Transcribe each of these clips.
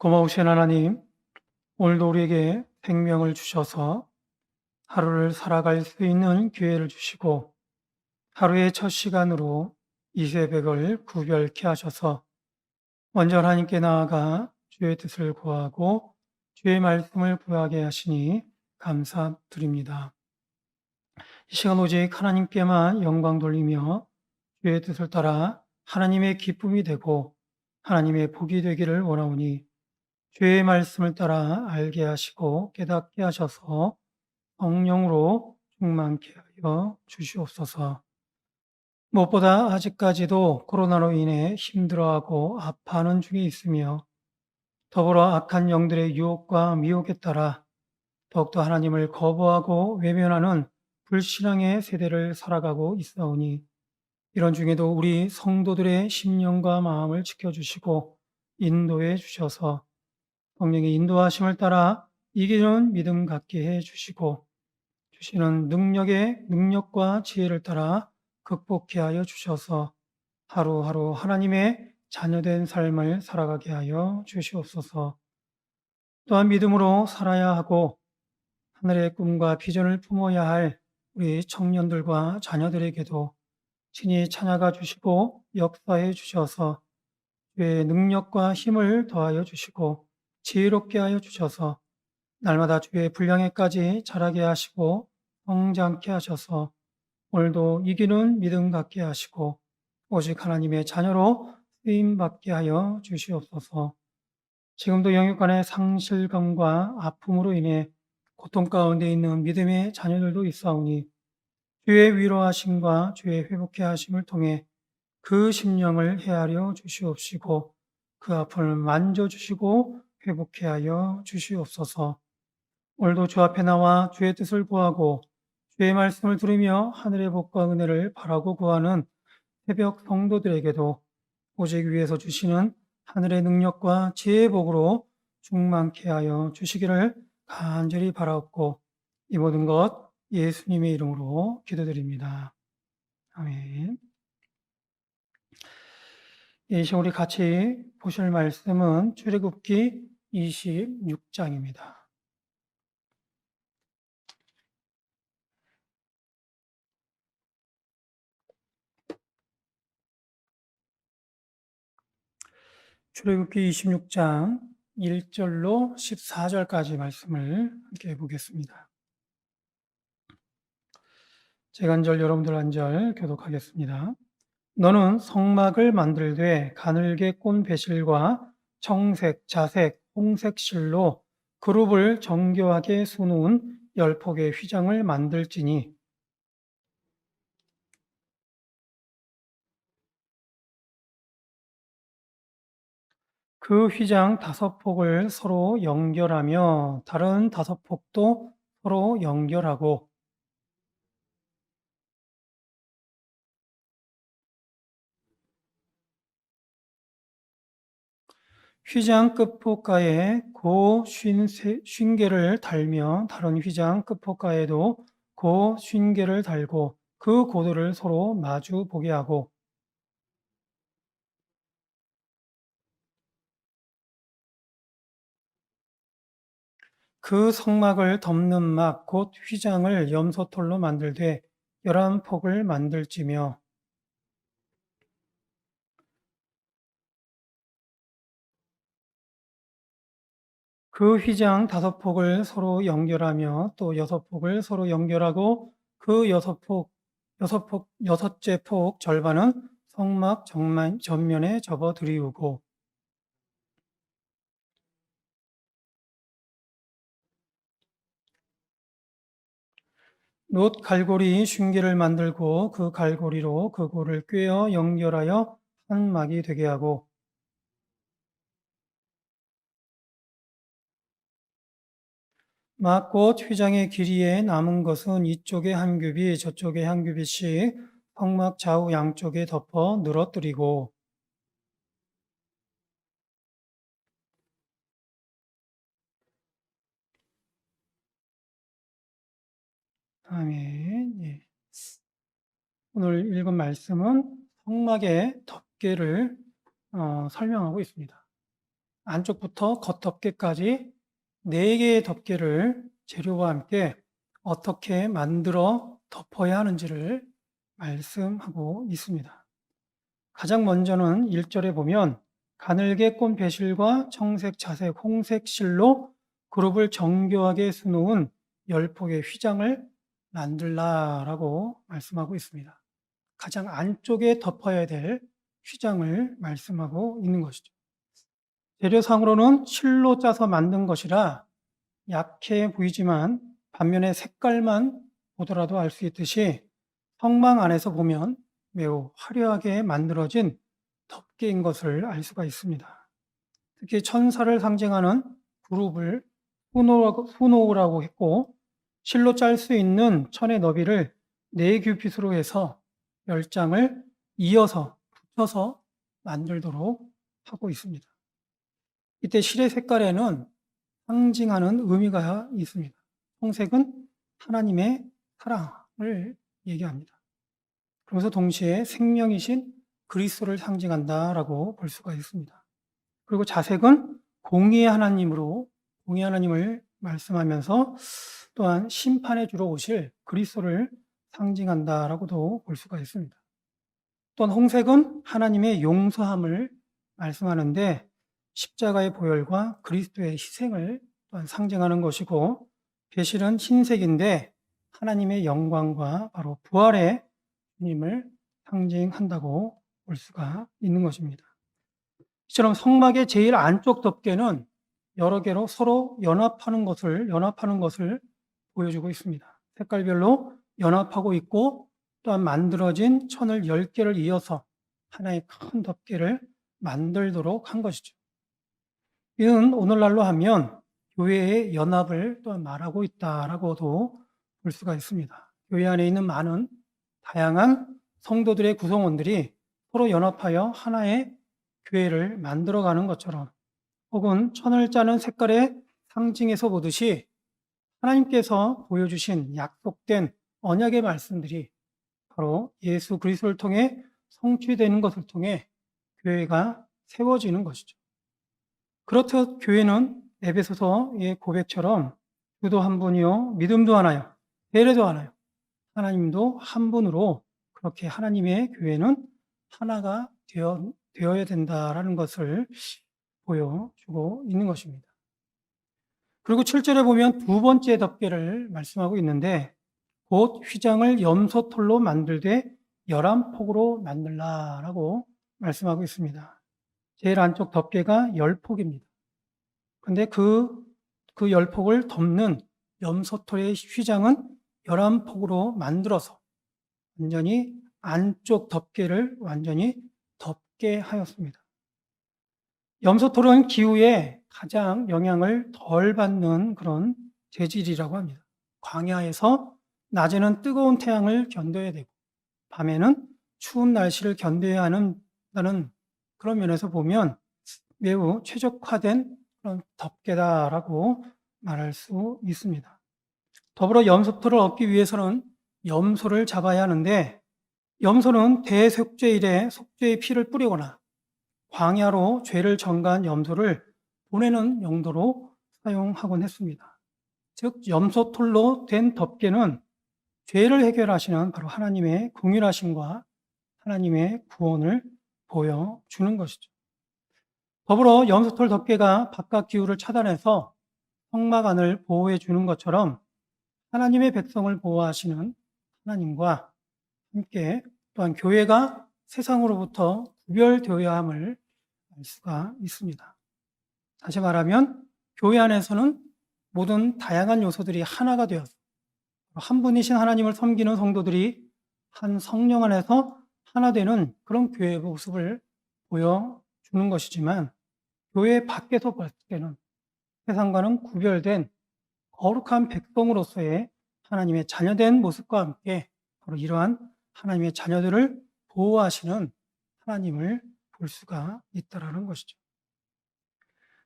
고마우신 하나님, 오늘도 우리에게 생명을 주셔서 하루를 살아갈 수 있는 기회를 주시고 하루의 첫 시간으로 이 새벽을 구별케 하셔서 먼저 하나님께 나아가 주의 뜻을 구하고 주의 말씀을 구하게 하시니 감사드립니다. 이 시간 오직 하나님께만 영광 돌리며 주의 뜻을 따라 하나님의 기쁨이 되고 하나님의 복이 되기를 원하오니 주의 말씀을 따라 알게 하시고 깨닫게 하셔서 성령으로 충만케 하여 주시옵소서. 무엇보다 아직까지도 코로나로 인해 힘들어하고 아파하는 중에 있으며 더불어 악한 영들의 유혹과 미혹에 따라 더욱더 하나님을 거부하고 외면하는 불신앙의 세대를 살아가고 있사오니 이런 중에도 우리 성도들의 심령과 마음을 지켜주시고 인도해 주셔서 성령의 인도하심을 따라 이기는 믿음 갖게 해 주시고 주시는 능력과 지혜를 따라 극복케 하여 주셔서 하루하루 하나님의 자녀된 삶을 살아가게 하여 주시옵소서. 또한 믿음으로 살아야 하고 하늘의 꿈과 비전을 품어야 할 우리 청년들과 자녀들에게도 친히 찾아가 주시고 역사해 주셔서 주의 능력과 힘을 더하여 주시고 지혜롭게 하여 주셔서 날마다 주의 분량에까지 자라게 하시고 성장케 하셔서 오늘도 이기는 믿음 갖게 하시고 오직 하나님의 자녀로 쓰임받게 하여 주시옵소서. 지금도 영육간의 상실감과 아픔으로 인해 고통 가운데 있는 믿음의 자녀들도 있사오니 주의 위로하심과 주의 회복케 하심을 통해 그 심령을 헤아려 주시옵시고 그 아픔을 만져주시고 회복케 하여 주시옵소서. 오늘도 주 앞에 나와 주의 뜻을 구하고 주의 말씀을 들으며 하늘의 복과 은혜를 바라고 구하는 새벽 성도들에게도 오직 위에서 주시는 하늘의 능력과 지혜의 복으로 충만케 하여 주시기를 간절히 바라옵고 이 모든 것 예수님의 이름으로 기도드립니다. 아멘. 이 시간 우리 같이 보실 말씀은 출애굽기 26장입니다. 출애굽기 26장 1절로 14절까지 말씀을 함께 보겠습니다. 제가 한 절, 여러분들 한 절 교독하겠습니다. 너는 성막을 만들되 가늘게 꼰 배실과 청색, 자색, 홍색 실로 그룹을 정교하게 수놓은 10폭의 휘장을 만들지니 그 휘장 5폭을 서로 연결하며 다른 5폭도 서로 연결하고 휘장 끝폭가에 고 50개를 달며 다른 휘장 끝폭가에도 고 50개를 달고 그 고도를 서로 마주 보게 하고 그 성막을 덮는 막 곧 휘장을 염소털로 만들되 11폭을 만들지며 그 휘장 5폭을 서로 연결하며 또 6폭을 서로 연결하고 그 6째 폭 절반은 성막 전면에 접어 들이우고 놋 갈고리 쉰개를 만들고 그 갈고리로 그 골을 꿰어 연결하여 한 막이 되게 하고 막꽃 휘장의 길이에 남은 것은 이쪽에 한 규빗 저쪽에 한 규빗씩 성막 좌우 양쪽에 덮어 늘어뜨리고 아멘. 예. 오늘 읽은 말씀은 성막의 덮개를 설명하고 있습니다. 안쪽부터 겉덮개까지 4개의 덮개를 재료와 함께 어떻게 만들어 덮어야 하는지를 말씀하고 있습니다. 가장 먼저는 1절에 보면 가늘게 꼰 배실과 청색, 자색, 홍색 실로 그룹을 정교하게 수놓은 10폭의 휘장을 만들라라고 말씀하고 있습니다. 가장 안쪽에 덮어야 될 휘장을 말씀하고 있는 것이죠. 재료상으로는 실로 짜서 만든 것이라 약해 보이지만 반면에 색깔만 보더라도 알 수 있듯이 성막 안에서 보면 매우 화려하게 만들어진 덮개인 것을 알 수가 있습니다. 특히 천사를 상징하는 그룹을 수놓으라고 했고 실로 짤 수 있는 천의 너비를 4규빗으로 해서 10장을 이어서 붙여서 만들도록 하고 있습니다. 이때 실의 색깔에는 상징하는 의미가 있습니다. 홍색은 하나님의 사랑을 얘기합니다. 그러면서 동시에 생명이신 그리스도를 상징한다라고 볼 수가 있습니다. 그리고 자색은 공의의 하나님을 말씀하면서 또한 심판에 주러 오실 그리스도를 상징한다라고도 볼 수가 있습니다. 또한 홍색은 하나님의 용서함을 말씀하는데 십자가의 보혈과 그리스도의 희생을 또한 상징하는 것이고, 배실은 흰색인데 하나님의 영광과 바로 부활의 주님을 상징한다고 볼 수가 있는 것입니다. 이처럼 성막의 제일 안쪽 덮개는 여러 개로 서로 연합하는 것을 보여주고 있습니다. 색깔별로 연합하고 있고 또한 만들어진 천을 10개를 이어서 하나의 큰 덮개를 만들도록 한 것이죠. 이는 오늘날로 하면 교회의 연합을 또한 말하고 있다라고도 볼 수가 있습니다. 교회 안에 있는 많은 다양한 성도들의 구성원들이 서로 연합하여 하나의 교회를 만들어가는 것처럼, 혹은 천을 짜는 색깔의 상징에서 보듯이 하나님께서 보여주신 약속된 언약의 말씀들이 바로 예수 그리스도를 통해 성취되는 것을 통해 교회가 세워지는 것이죠. 그렇듯 교회는 에베소서의 고백처럼 주도 한 분이요 믿음도 하나요 세례도 하나요 하나님도 한 분으로, 그렇게 하나님의 교회는 하나가 되어야 된다라는 것을 보여주고 있는 것입니다. 그리고 7절에 보면 두 번째 덮개를 말씀하고 있는데 곧 휘장을 염소털로 만들되 11폭으로 만들라라고 말씀하고 있습니다. 제일 안쪽 덮개가 10폭입니다. 근데 그 10폭을 덮는 염소털의 휘장은 11폭으로 만들어서 완전히 안쪽 덮개를 완전히 덮게 하였습니다. 염소털은 기후에 가장 영향을 덜 받는 그런 재질이라고 합니다. 광야에서 낮에는 뜨거운 태양을 견뎌야 되고 밤에는 추운 날씨를 견뎌야 한다는 그런 면에서 보면 매우 최적화된 그런 덮개다라고 말할 수 있습니다. 더불어 염소털을 얻기 위해서는 염소를 잡아야 하는데, 염소는 대속죄일에 속죄의 피를 뿌리거나 광야로 죄를 전가한 염소를 보내는 용도로 사용하곤 했습니다. 즉 염소털로 된 덮개는 죄를 해결하시는 바로 하나님의 긍휼하심과 하나님의 구원을 보여주는 것이죠. 더불어 염소털 덮개가 바깥 기후를 차단해서 성막 안을 보호해 주는 것처럼 하나님의 백성을 보호하시는 하나님과 함께 또한 교회가 세상으로부터 구별되어야 함을 알 수가 있습니다. 다시 말하면 교회 안에서는 모든 다양한 요소들이 하나가 되어서 한 분이신 하나님을 섬기는 성도들이 한 성령 안에서 하나 되는 그런 교회의 모습을 보여주는 것이지만, 교회 밖에서 봤을 때는 세상과는 구별된 거룩한 백성으로서의 하나님의 자녀된 모습과 함께 바로 이러한 하나님의 자녀들을 보호하시는 하나님을 볼 수가 있다는 것이죠.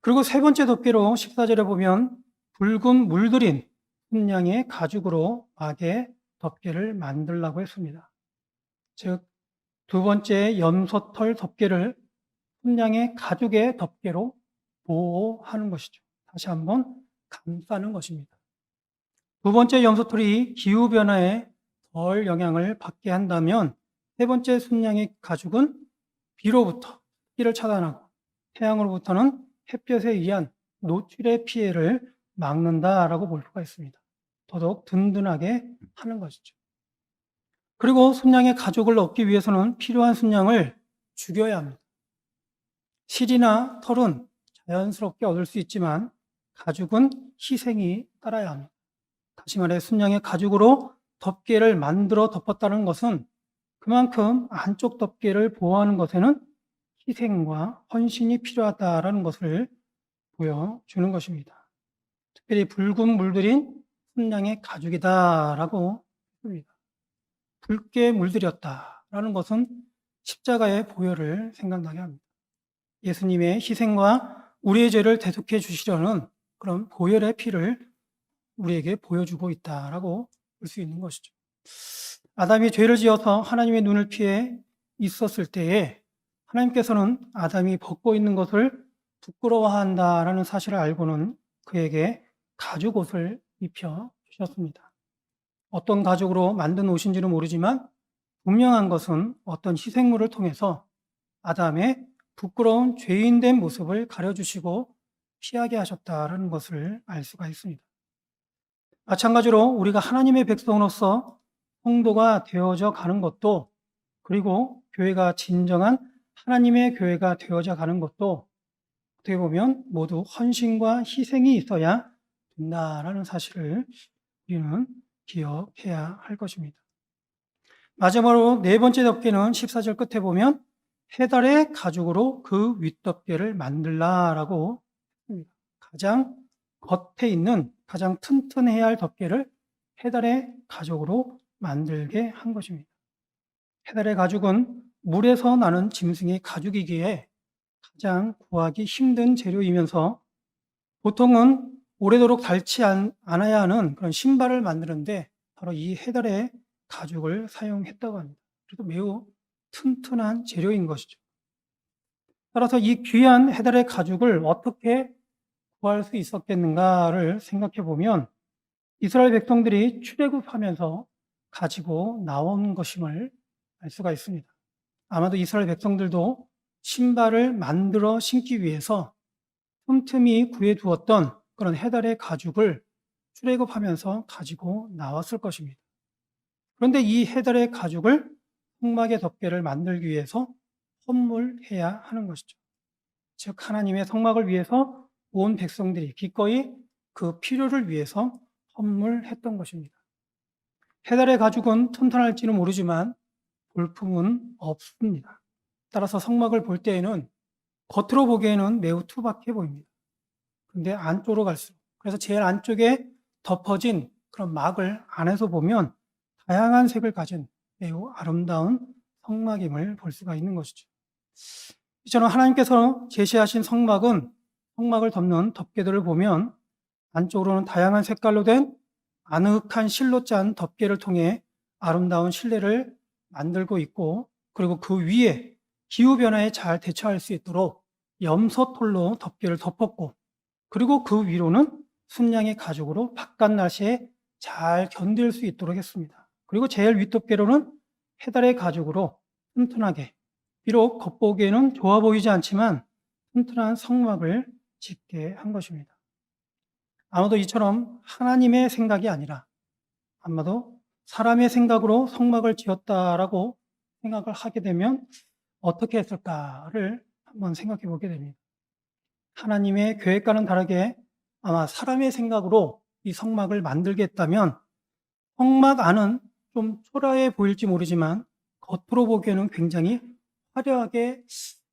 그리고 세 번째 덮개로 14절에 보면 붉은 물들인 순양의 가죽으로 막의 덮개를 만들라고 했습니다. 즉 두 번째 염소털 덮개를 순양의 가죽의 덮개로 보호하는 것이죠. 다시 한번 감싸는 것입니다. 두 번째 염소털이 기후변화에 덜 영향을 받게 한다면 세 번째 순양의 가죽은 비로부터 습기를 차단하고 태양으로부터는 햇볕에 의한 노출의 피해를 막는다라고 볼 수가 있습니다. 더더욱 든든하게 하는 것이죠. 그리고 순양의 가죽을 얻기 위해서는 필요한 순양을 죽여야 합니다. 실이나 털은 자연스럽게 얻을 수 있지만 가죽은 희생이 따라야 합니다. 다시 말해 순양의 가죽으로 덮개를 만들어 덮었다는 것은 그만큼 안쪽 덮개를 보호하는 것에는 희생과 헌신이 필요하다라는 것을 보여주는 것입니다. 특별히 붉은 물들인 순양의 가죽이다라고 했습니다. 붉게 물들였다라는 것은 십자가의 보혈을 생각나게 합니다. 예수님의 희생과 우리의 죄를 대속해 주시려는 그런 보혈의 피를 우리에게 보여주고 있다라고 볼 수 있는 것이죠. 아담이 죄를 지어서 하나님의 눈을 피해 있었을 때에 하나님께서는 아담이 벗고 있는 것을 부끄러워한다라는 사실을 알고는 그에게 가죽 옷을 입혀 주셨습니다. 어떤 가죽으로 만든 옷인지는 모르지만 분명한 것은 어떤 희생물을 통해서 아담의 부끄러운 죄인된 모습을 가려주시고 피하게 하셨다라는 것을 알 수가 있습니다. 마찬가지로 우리가 하나님의 백성으로서 성도가 되어져 가는 것도, 그리고 교회가 진정한 하나님의 교회가 되어져 가는 것도 어떻게 보면 모두 헌신과 희생이 있어야 된다라는 사실을 우리는 기억해야 할 것입니다. 마지막으로 네 번째 덮개는 14절 끝에 보면 해달의 가죽으로 그 윗덮개를 만들라라고 합니다. 가장 겉에 있는 가장 튼튼해야 할 덮개를 해달의 가죽으로 만들게 한 것입니다. 해달의 가죽은 물에서 나는 짐승의 가죽이기에 가장 구하기 힘든 재료이면서 보통은 오래도록 닳지 않아야 하는 그런 신발을 만드는데 바로 이 해달의 가죽을 사용했다고 합니다. 그래서 매우 튼튼한 재료인 것이죠. 따라서 이 귀한 해달의 가죽을 어떻게 구할 수 있었겠는가를 생각해 보면 이스라엘 백성들이 출애굽하면서 가지고 나온 것임을 알 수가 있습니다. 아마도 이스라엘 백성들도 신발을 만들어 신기 위해서 틈틈이 구해두었던 그런 해달의 가죽을 출애굽하면서 가지고 나왔을 것입니다. 그런데 이 해달의 가죽을 성막의 덮개를 만들기 위해서 헌물해야 하는 것이죠. 즉 하나님의 성막을 위해서 온 백성들이 기꺼이 그 필요를 위해서 헌물했던 것입니다. 해달의 가죽은 튼튼할지는 모르지만 볼품은 없습니다. 따라서 성막을 볼 때에는 겉으로 보기에는 매우 투박해 보입니다. 그런데 안쪽으로 갈수록, 그래서 제일 안쪽에 덮어진 그런 막을 안에서 보면 다양한 색을 가진 매우 아름다운 성막임을 볼 수가 있는 것이죠. 이처럼 하나님께서 제시하신 성막을 덮는 덮개들을 보면 안쪽으로는 다양한 색깔로 된 아늑한 실로 짠 덮개를 통해 아름다운 실내를 만들고 있고, 그리고 그 위에 기후변화에 잘 대처할 수 있도록 염소털로 덮개를 덮었고, 그리고 그 위로는 순양의 가죽으로 바깥 날씨에 잘 견딜 수 있도록 했습니다. 그리고 제일 윗덮개로는 해달의 가죽으로 튼튼하게, 비록 겉보기에는 좋아 보이지 않지만 튼튼한 성막을 짓게 한 것입니다. 아마도 이처럼 하나님의 생각이 아니라 아마도 사람의 생각으로 성막을 지었다라고 생각을 하게 되면 어떻게 했을까를 한번 생각해 보게 됩니다. 하나님의 계획과는 다르게 아마 사람의 생각으로 이 성막을 만들겠다면 성막 안은 좀 초라해 보일지 모르지만 겉으로 보기에는 굉장히 화려하게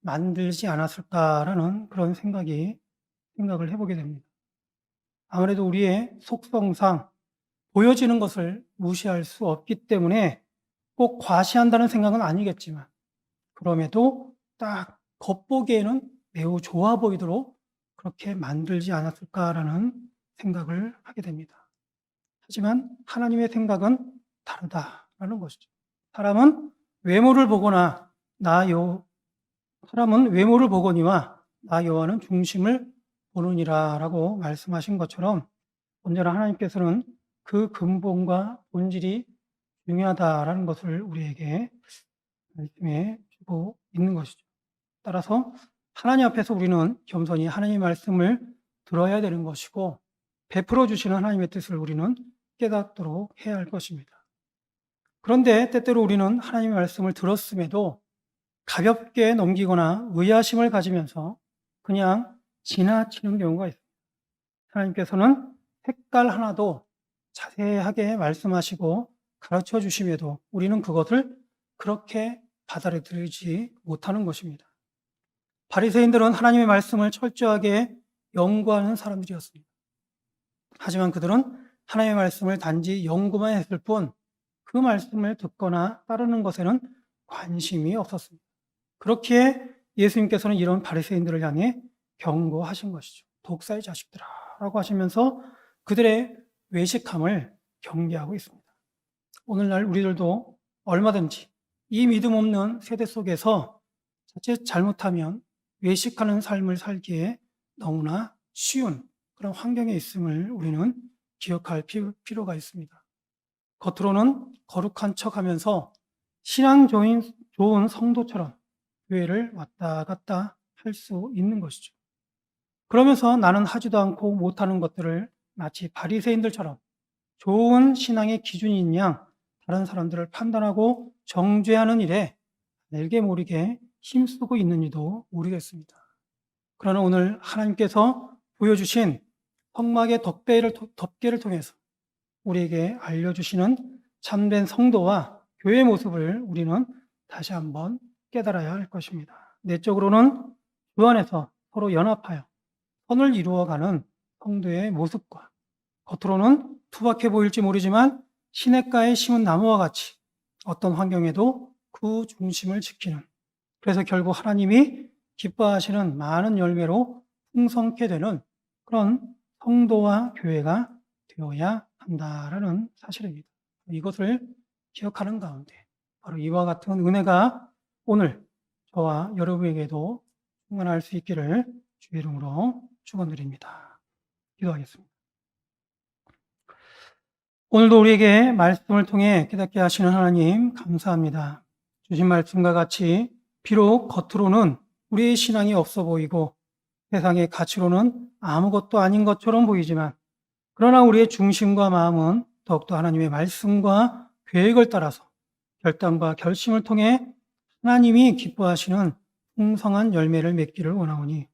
만들지 않았을까라는 그런 생각을 해보게 됩니다. 아무래도 우리의 속성상 보여지는 것을 무시할 수 없기 때문에 꼭 과시한다는 생각은 아니겠지만, 그럼에도 딱 겉보기에는 매우 좋아 보이도록 그렇게 만들지 않았을까라는 생각을 하게 됩니다. 하지만 하나님의 생각은 다르다라는 것이죠. 사람은 외모를 보거니와 나 여호와는 중심을 보느니라 라고 말씀하신 것처럼 언제나 하나님께서는 그 근본과 본질이 중요하다라는 것을 우리에게 말씀해 주고 있는 것이죠. 따라서 하나님 앞에서 우리는 겸손히 하나님의 말씀을 들어야 되는 것이고 베풀어 주시는 하나님의 뜻을 우리는 깨닫도록 해야 할 것입니다. 그런데 때때로 우리는 하나님의 말씀을 들었음에도 가볍게 넘기거나 의아심을 가지면서 그냥 지나치는 경우가 있습니다. 하나님께서는 색깔 하나도 자세하게 말씀하시고 가르쳐 주심에도 우리는 그것을 그렇게 받아들이지 못하는 것입니다. 바리새인들은 하나님의 말씀을 철저하게 연구하는 사람들이었습니다. 하지만 그들은 하나님의 말씀을 단지 연구만 했을 뿐 그 말씀을 듣거나 따르는 것에는 관심이 없었습니다. 그렇기에 예수님께서는 이런 바리새인들을 향해 경고하신 것이죠. 독사의 자식들아 라고 하시면서 그들의 외식함을 경계하고 있습니다. 오늘날 우리들도 얼마든지 이 믿음 없는 세대 속에서 자칫 잘못하면 외식하는 삶을 살기에 너무나 쉬운 그런 환경에 있음을 우리는 기억할 필요가 있습니다. 겉으로는 거룩한 척하면서 신앙 좋은 성도처럼 교회를 왔다 갔다 할 수 있는 것이죠. 그러면서 나는 하지도 않고 못하는 것들을 마치 바리새인들처럼 좋은 신앙의 기준인 양 다른 사람들을 판단하고 정죄하는 일에 알게 모르게 힘쓰고 있는지도 모르겠습니다. 그러나 오늘 하나님께서 보여주신 성막의 덮개를 통해서 우리에게 알려주시는 참된 성도와 교회의 모습을 우리는 다시 한번 깨달아야 할 것입니다. 내적으로는 주 안에서 서로 연합하여 선을 이루어가는 성도의 모습과 겉으로는 투박해 보일지 모르지만 시냇가에 심은 나무와 같이 어떤 환경에도 그 중심을 지키는, 그래서 결국 하나님이 기뻐하시는 많은 열매로 풍성케 되는 그런 성도와 교회가 되어야 한다라는 사실입니다. 이것을 기억하는 가운데 바로 이와 같은 은혜가 오늘 저와 여러분에게도 충만할 수 있기를 주의 이름으로 축원드립니다. 기도하겠습니다. 오늘도 우리에게 말씀을 통해 깨닫게 하시는 하나님 감사합니다. 주신 말씀과 같이 비록 겉으로는 우리의 신앙이 없어 보이고 세상의 가치로는 아무것도 아닌 것처럼 보이지만 그러나 우리의 중심과 마음은 더욱더 하나님의 말씀과 계획을 따라서 결단과 결심을 통해 하나님이 기뻐하시는 풍성한 열매를 맺기를 원하오니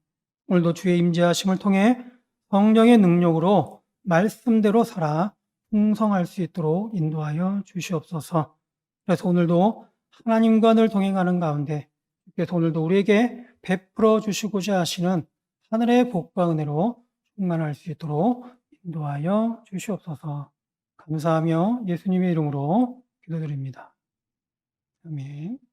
오늘도 주의 임재하심을 통해 성령의 능력으로 말씀대로 살아 풍성할 수 있도록 인도하여 주시옵소서. 그래서 오늘도 하나님과 늘 동행하는 가운데 그래서 오늘도 우리에게 베풀어 주시고자 하시는 하늘의 복과 은혜로 충만할 수 있도록 인도하여 주시옵소서. 감사하며 예수님의 이름으로 기도드립니다. 아멘.